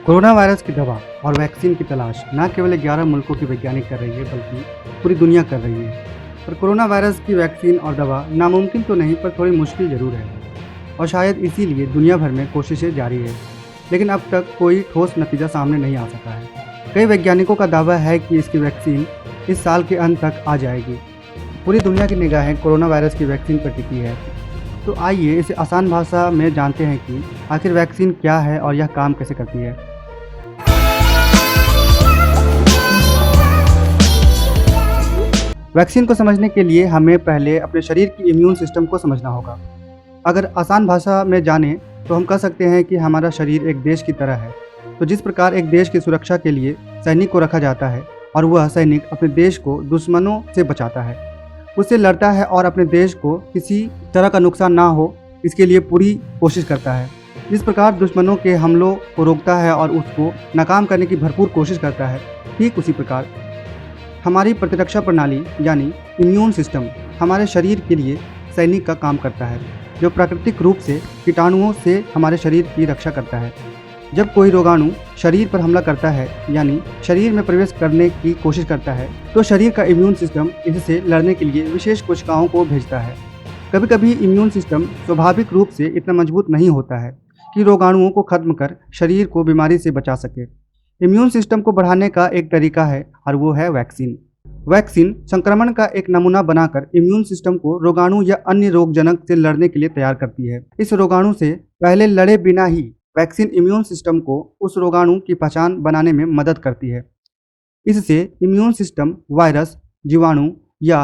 Corona virus की दवा और वैक्सीन की तलाश न केवल 11 मुल्कों की वैज्ञानिक कर रही है बल्कि पूरी दुनिया कर रही है। पर कोरोना वायरस की वैक्सीन और दवा नामुमकिन तो नहीं पर थोड़ी मुश्किल ज़रूर है और शायद इसीलिए दुनिया भर में कोशिशें जारी है, लेकिन अब तक कोई ठोस नतीजा सामने नहीं आ सका है। कई वैज्ञानिकों का दावा है कि इसकी वैक्सीन इस साल के अंत तक आ जाएगी। पूरी दुनिया की निगाहें कोरोना वायरस की वैक्सीन पर टिकी है। तो आइए इसे आसान भाषा में जानते हैं कि आखिर वैक्सीन क्या है और यह काम कैसे करती है। वैक्सीन को समझने के लिए हमें पहले अपने शरीर की इम्यून सिस्टम को समझना होगा। अगर आसान भाषा में जाने तो हम कह सकते हैं कि हमारा शरीर एक देश की तरह है। तो जिस प्रकार एक देश की सुरक्षा के लिए सैनिक को रखा जाता है और वह सैनिक अपने देश को दुश्मनों से बचाता है, उससे लड़ता है और अपने देश को किसी तरह का नुकसान ना हो इसके लिए पूरी कोशिश करता है। जिस प्रकार दुश्मनों के हमलों को रोकता है और उसको नाकाम करने की भरपूर कोशिश करता है, ठीक उसी प्रकार हमारी प्रतिरक्षा प्रणाली यानी इम्यून सिस्टम हमारे शरीर के लिए सैनिक का काम करता है, जो प्राकृतिक रूप से कीटाणुओं से हमारे शरीर की रक्षा करता है। जब कोई रोगाणु शरीर पर हमला करता है यानी शरीर में प्रवेश करने की कोशिश करता है, तो शरीर का इम्यून सिस्टम इससे लड़ने के लिए विशेष कोशिकाओं को भेजता है। कभी कभी इम्यून सिस्टम स्वाभाविक रूप से इतना मजबूत नहीं होता है कि रोगाणुओं को खत्म कर शरीर को बीमारी से बचा सके। इम्यून सिस्टम को बढ़ाने का एक तरीका है और वो है वैक्सीन। वैक्सीन संक्रमण का एक नमूना बनाकर इम्यून सिस्टम को रोगाणु या अन्य रोगजनक से लड़ने के लिए तैयार करती है। इस रोगाणु से पहले लड़े बिना ही वैक्सीन इम्यून सिस्टम को उस रोगाणु की पहचान बनाने में मदद करती है। इससे इम्यून सिस्टम वायरस, जीवाणु या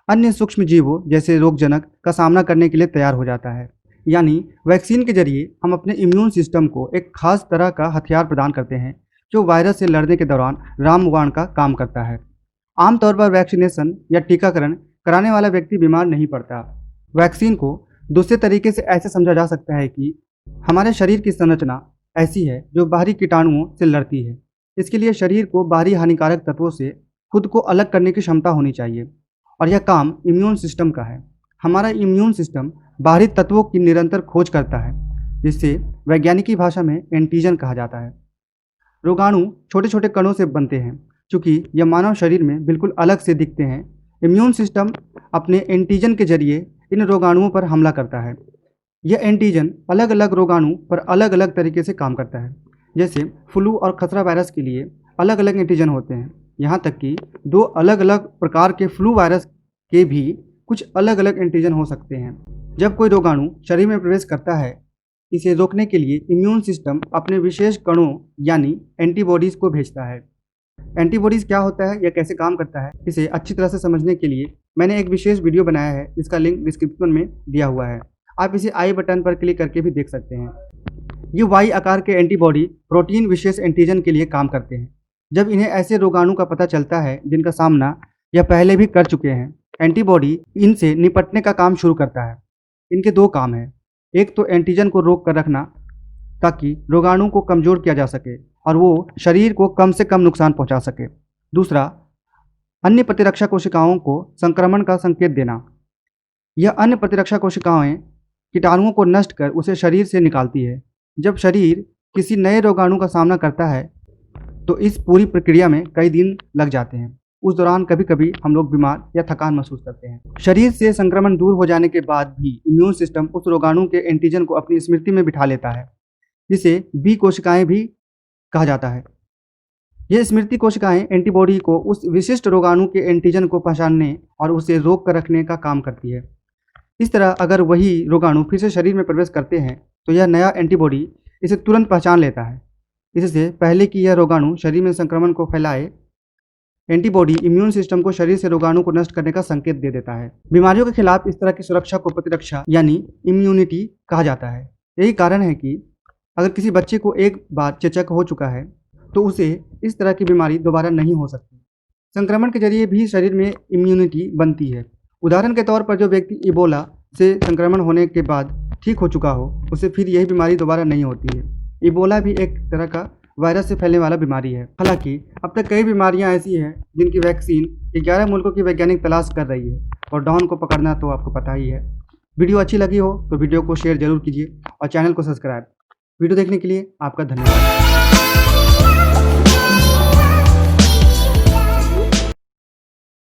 अन्य सूक्ष्म जीवों जैसे रोगजनक का सामना करने के लिए तैयार हो जाता है। यानी वैक्सीन के जरिए हम अपने इम्यून सिस्टम को एक खास तरह का हथियार प्रदान करते हैं जो वायरस से लड़ने के दौरान रामबाण का काम करता है। आमतौर पर वैक्सीनेशन या टीकाकरण कराने वाला व्यक्ति बीमार नहीं पड़ता। वैक्सीन को दूसरे तरीके से ऐसे समझा जा सकता है कि हमारे शरीर की संरचना ऐसी है जो बाहरी कीटाणुओं से लड़ती है। इसके लिए शरीर को बाहरी हानिकारक तत्वों से खुद को अलग करने की क्षमता होनी चाहिए और यह काम इम्यून सिस्टम का है। हमारा इम्यून सिस्टम बाहरी तत्वों की निरंतर खोज करता है, जिससे वैज्ञानिकी भाषा में एंटीजन कहा जाता है। रोगाणु छोटे छोटे कणों से बनते हैं। चूँकि यह मानव शरीर में बिल्कुल अलग से दिखते हैं, इम्यून सिस्टम अपने एंटीजन के जरिए इन रोगाणुओं पर हमला करता है। यह एंटीजन अलग अलग रोगाणु पर अलग अलग तरीके से काम करता है। जैसे फ्लू और खसरा वायरस के लिए अलग अलग एंटीजन होते हैं। यहाँ तक कि दो अलग अलग प्रकार के फ्लू वायरस के भी कुछ अलग अलग एंटीजन हो सकते हैं। जब कोई रोगाणु शरीर में प्रवेश करता है, इसे रोकने के लिए इम्यून सिस्टम अपने विशेष कणों यानी एंटीबॉडीज़ को भेजता है। एंटीबॉडीज़ क्या होता है, यह कैसे काम करता है, इसे अच्छी तरह से समझने के लिए मैंने एक विशेष वीडियो बनाया है, जिसका लिंक डिस्क्रिप्शन में दिया हुआ है। आप इसे आई बटन पर क्लिक करके भी देख सकते हैं। ये वाई आकार के एंटीबॉडी प्रोटीन विशेष एंटीजन के लिए काम करते हैं। जब इन्हें ऐसे रोगाणु का पता चलता है जिनका सामना यह पहले भी कर चुके हैं, एंटीबॉडी इनसे निपटने का काम शुरू करता है। इनके दो काम हैं। एक तो एंटीजन को रोक कर रखना ताकि रोगाणु को कमज़ोर किया जा सके और वो शरीर को कम से कम नुकसान पहुंचा सके। दूसरा, अन्य प्रतिरक्षा कोशिकाओं को संक्रमण का संकेत देना। यह अन्य प्रतिरक्षा कोशिकाएं कीटाणुओं को नष्ट कर उसे शरीर से निकालती है। जब शरीर किसी नए रोगाणु का सामना करता है तो इस पूरी प्रक्रिया में कई दिन लग जाते हैं। उस दौरान कभी कभी हम लोग बीमार या थकान महसूस करते हैं। शरीर से संक्रमण दूर हो जाने के बाद भी इम्यून सिस्टम उस रोगाणु के एंटीजन को अपनी स्मृति में बिठा लेता है, जिसे बी कोशिकाएं भी कहा जाता है। ये स्मृति कोशिकाएं एंटीबॉडी को उस विशिष्ट रोगाणु के एंटीजन को पहचानने और उसे रोक कर रखने का काम करती है। इस तरह अगर वही रोगाणु फिर से शरीर में प्रवेश करते हैं तो यह नया एंटीबॉडी इसे तुरंत पहचान लेता है। इससे पहले कि यह रोगाणु शरीर में संक्रमण को फैलाए, एंटीबॉडी इम्यून सिस्टम को शरीर से रोगाणु को नष्ट करने का संकेत दे देता है। बीमारियों के खिलाफ इस तरह की सुरक्षा को प्रतिरक्षा यानी इम्यूनिटी कहा जाता है। यही कारण है कि अगर किसी बच्चे को एक बार चेचक हो चुका है तो उसे इस तरह की बीमारी दोबारा नहीं हो सकती। संक्रमण के जरिए भी शरीर में इम्यूनिटी बनती है। उदाहरण के तौर पर जो व्यक्ति इबोला से संक्रमण होने के बाद ठीक हो चुका हो, उसे फिर यही बीमारी दोबारा नहीं होती है। इबोला भी एक तरह का वायरस से फैलने वाला बीमारी है। हालांकि अब तक कई बीमारियां ऐसी हैं जिनकी वैक्सीन 11 मुल्कों की वैज्ञानिक तलाश कर रही है और डॉन को पकड़ना तो आपको पता ही है। वीडियो अच्छी लगी हो तो वीडियो को शेयर जरूर कीजिए और चैनल को सब्सक्राइब। वीडियो देखने के लिए आपका धन्यवाद।